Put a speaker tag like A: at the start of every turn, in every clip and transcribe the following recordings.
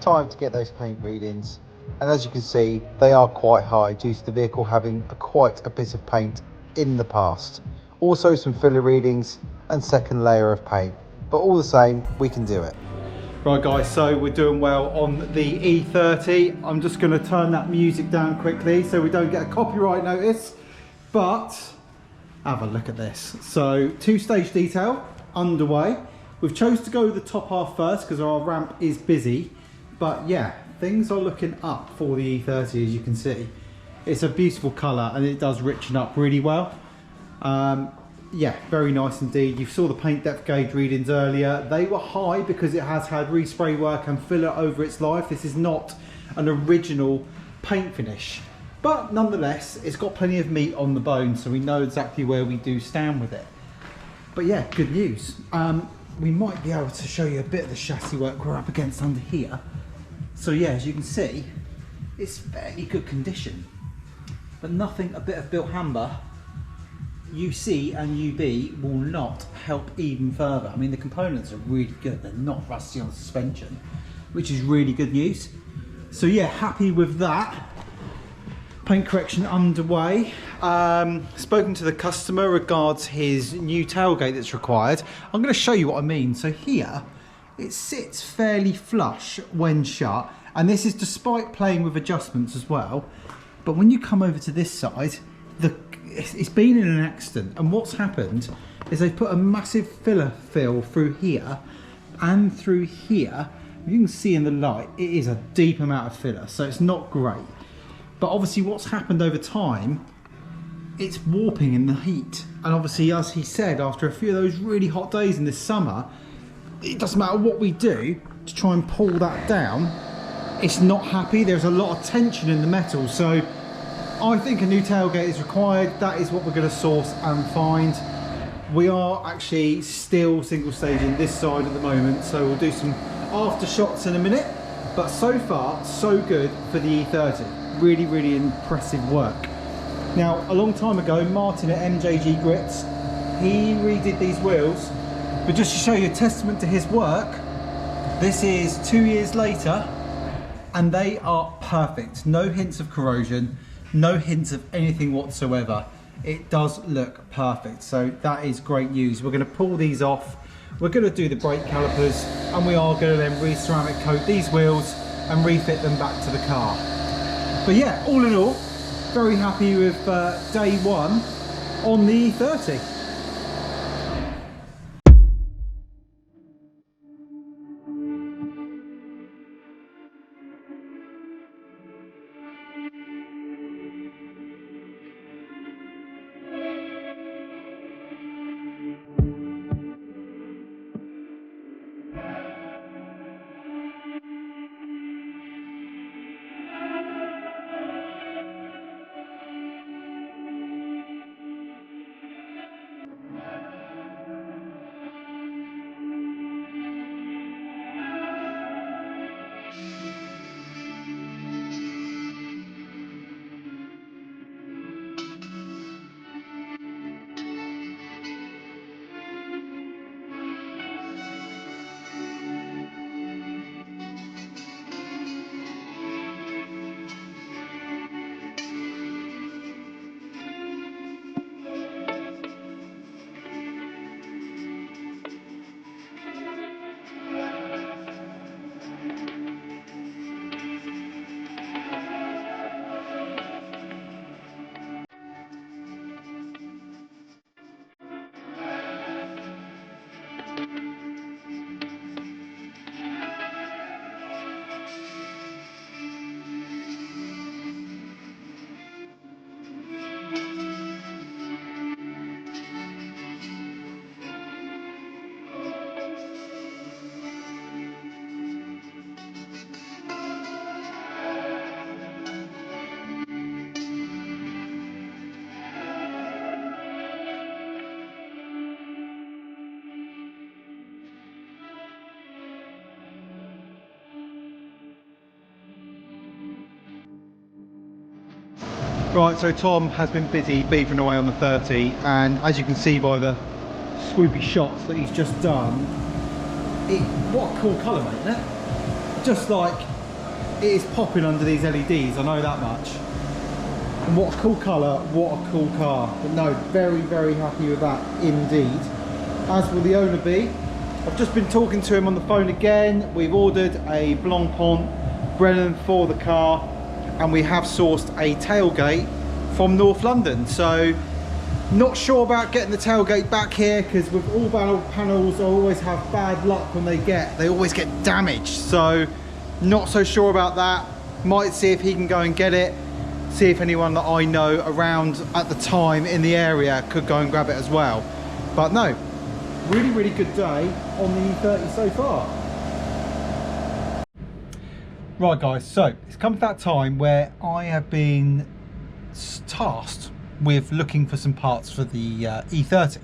A: time to get those paint readings, and as you can see, they are quite high due to the vehicle having quite a bit of paint in the past. Also some filler readings and second layer of paint, but all the same, we can do it. Right guys, so we're doing well on the E30. I'm just going to turn that music down quickly so we don't get a copyright notice, but have a look at this. So two-stage detail underway. We've chose to go the top half first because our ramp is busy, but yeah, things are looking up for the E30 as you can see. It's a beautiful colour and it does richen up really well. Yeah, very nice indeed. You saw the paint depth gauge readings earlier. They were high because it has had respray work and filler over its life. This is not an original paint finish, but nonetheless, it's got plenty of meat on the bone, so we know exactly where we do stand with it. But yeah, good news. We might be able to show you a bit of the chassis work we're up against under here. So yeah, as you can see, it's fairly good condition, but nothing a bit of built hamber, UC and UB will not help even further. I mean, the components are really good. They're not rusty on suspension, which is really good news. So yeah, happy with that. Paint correction underway. Spoken to the customer regards his new tailgate that's required. I'm going to show you what I mean. So here, it sits fairly flush when shut, and this is despite playing with adjustments as well. But when you come over to this side, it's been in an accident, and what's happened is they've put a massive filler fill through here and through here. You can see in the light, it is a deep amount of filler, so it's not great. But obviously what's happened over time, it's warping in the heat. And obviously, as he said, after a few of those really hot days in this summer, it doesn't matter what we do to try and pull that down, it's not happy. There's a lot of tension in the metal. So I think a new tailgate is required. That is what we're going to source and find. We are actually still single staging this side at the moment, so we'll do some after shots in a minute. But so far, so good for the E30. Really, really impressive work. Now, a long time ago, Martin at MJG Grits, he redid these wheels. But just to show you a testament to his work, this is 2 years later, and they are perfect. No hints of corrosion. No hints of anything whatsoever. It does look perfect, so that is great news. We're going to pull these off, we're going to do the brake calipers, and we are going to then re-ceramic coat these wheels and refit them back to the car. But yeah, all in all, very happy with day one on the E30. Right, so Tom has been busy beavering away on the 30, and as you can see by the swoopy shots that he's just done, what a cool colour, mate, isn't it? Just like it is popping under these LEDs, I know that much. And what a cool colour, what a cool car. But no, very, very happy with that indeed. As will the owner be. I've just been talking to him on the phone again. We've ordered a Blancpain Brennan for the car, and we have sourced a tailgate from North London. So not sure about getting the tailgate back here, because with all panels I always have bad luck when they always get damaged. So not so sure about that. Might see if he can go and get it, see if anyone that I know around at the time in the area could go and grab it as well. But no, really, really good day on the E30 so far. Right guys, so it's come to that time where I have been tasked with looking for some parts for the E30.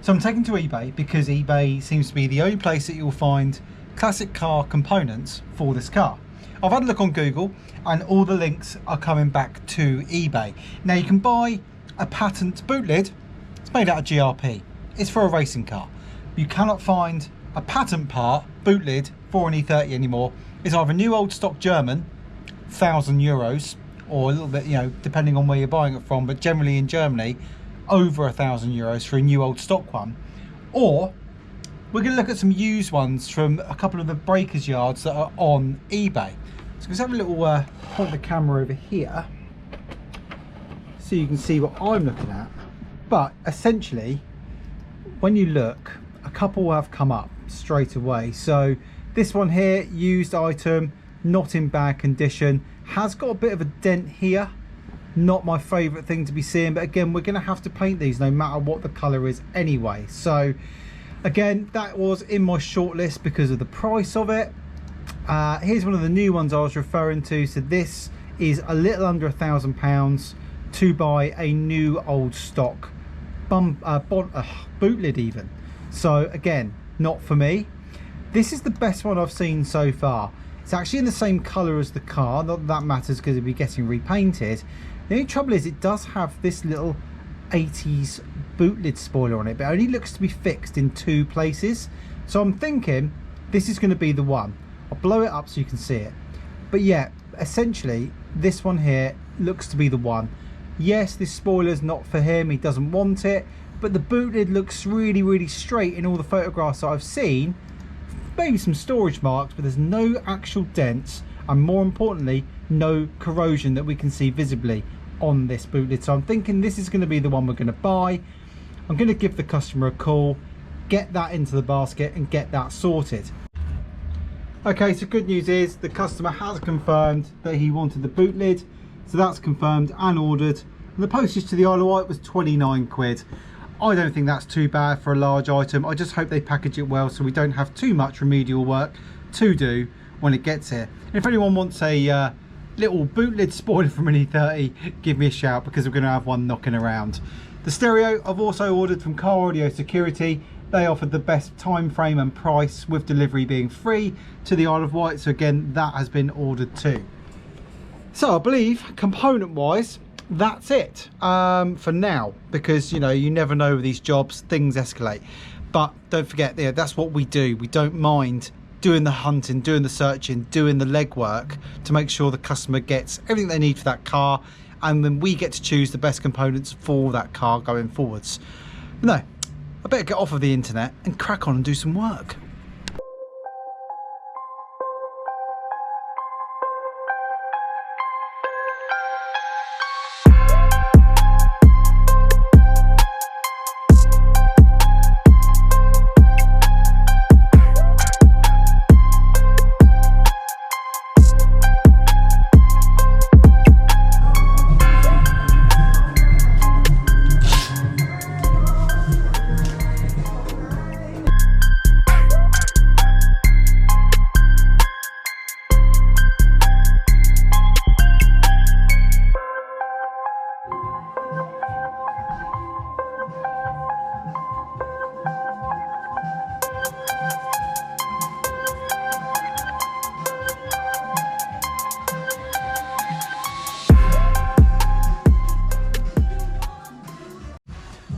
A: So I'm taking to eBay, because eBay seems to be the only place that you'll find classic car components for this car. I've had a look on Google and all the links are coming back to eBay. Now you can buy a patent boot lid. It's made out of GRP. It's for a racing car. You cannot find a patent part boot lid for an E30 anymore. It's either new old stock German, €1,000, or a little bit, you know, depending on where you're buying it from, but generally in Germany, over €1,000 for a new old stock one. Or we're going to look at some used ones from a couple of the breakers yards that are on eBay. So let's have a little point the camera over here so you can see what I'm looking at. But essentially, when you look, a couple have come up straight away. So this one here, used item, not in bad condition, has got a bit of a dent here. Not my favorite thing to be seeing, but again, we're going to have to paint these no matter what the color is anyway. So again, that was in my shortlist because of the price of it. Here's one of the new ones I was referring to. So this is a little under £1,000 to buy a new old stock boot lid even. So again, not for me. This is the best one I've seen so far. It's actually in the same colour as the car. Not that that matters because it'll be getting repainted. The only trouble is it does have this little 80s boot lid spoiler on it, but it only looks to be fixed in 2 places. So I'm thinking this is going to be the one. I'll blow it up so you can see it. But yeah, essentially this one here looks to be the one. Yes, this spoiler's not for him, he doesn't want it, but the boot lid looks really, really straight in all the photographs that I've seen. Maybe some storage marks, but there's no actual dents, and more importantly, no corrosion that we can see visibly on this boot lid. So I'm thinking this is going to be the one we're going to buy. I'm going to give the customer a call, get that into the basket and get that sorted. Okay, so good news is the customer has confirmed that he wanted the boot lid, so that's confirmed and ordered, and the postage to the Isle of Wight was 29 quid. I don't think that's too bad for a large item. I just hope they package it well so we don't have too much remedial work to do when it gets here. And if anyone wants a little boot lid spoiler from an E30, give me a shout, because we're going to have one knocking around. The stereo I've also ordered from Car Audio Security. They offered the best time frame and price, with delivery being free to the Isle of Wight. So again, that has been ordered too. So I believe component wise, that's it for now, because you know, you never know with these jobs, things escalate. But don't forget, yeah, that's what we do. We don't mind doing the hunting, doing the searching, doing the legwork to make sure the customer gets everything they need for that car, and then we get to choose the best components for that car going forwards. But no, I better get off of the internet and crack on and do some work.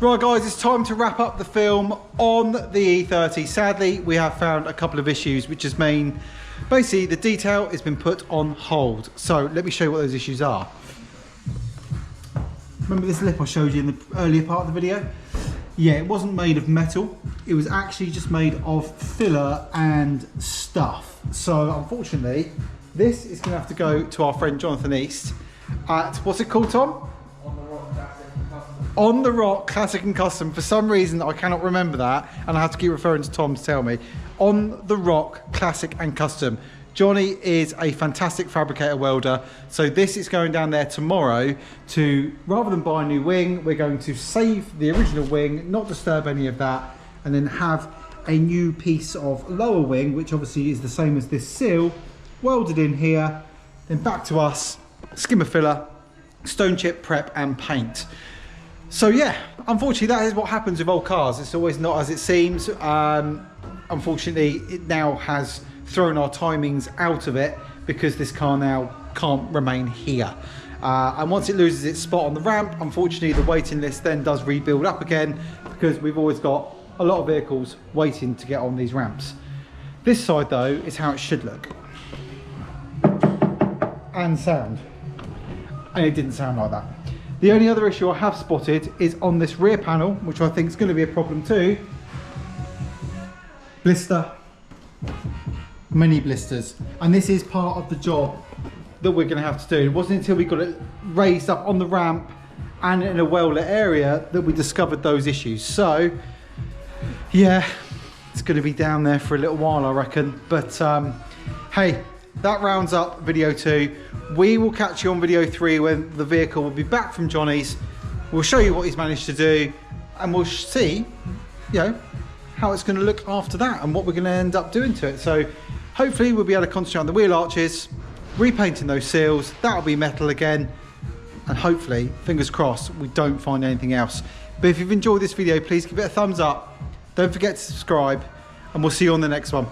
A: Right guys, it's time to wrap up the film on the E30. Sadly, we have found a couple of issues which has meant Basically, the detail has been put on hold. So let me show you what those issues are. Remember this lip I showed you in the earlier part of the video? Yeah, it wasn't made of metal. It was actually just made of filler and stuff. So unfortunately, this is going to have to go to our friend Jonathan East at, what's it called, Tom? On the Rock Classic and Custom. For some reason, I cannot remember that, and I have to keep referring to Tom to tell me. On the Rock Classic and Custom. Jonny is a fantastic fabricator welder, so this is going down there tomorrow to, rather than buy a new wing, we're going to save the original wing, not disturb any of that, and then have a new piece of lower wing, which obviously is the same as this seal, welded in here, then back to us, skimmer filler, stone chip, prep and paint. So yeah, unfortunately that is what happens with old cars. It's always not as it seems. Unfortunately, it now has thrown our timings out of it because this car now can't remain here. And once it loses its spot on the ramp, unfortunately the waiting list then does rebuild up again because we've always got a lot of vehicles waiting to get on these ramps. This side though is how it should look. And sound. And it didn't sound like that. The only other issue I have spotted is on this rear panel, which I think is going to be a problem too. Blister. Many blisters, and this is part of the job that we're going to have to do. It wasn't until we got it raised up on the ramp and in a well-lit area that we discovered those issues. So yeah, it's going to be down there for a little while, I reckon. But hey, that rounds up video 2. We will catch you on video 3 when the vehicle will be back from Jonny's. We'll show you what he's managed to do, and we'll see, you know, how it's going to look after that and what we're going to end up doing to it. So hopefully we'll be able to concentrate on the wheel arches, repainting those seals. That'll be metal again, and hopefully, fingers crossed, we don't find anything else. But if you've enjoyed this video, please give it a thumbs up. Don't forget to subscribe, and we'll see you on the next one.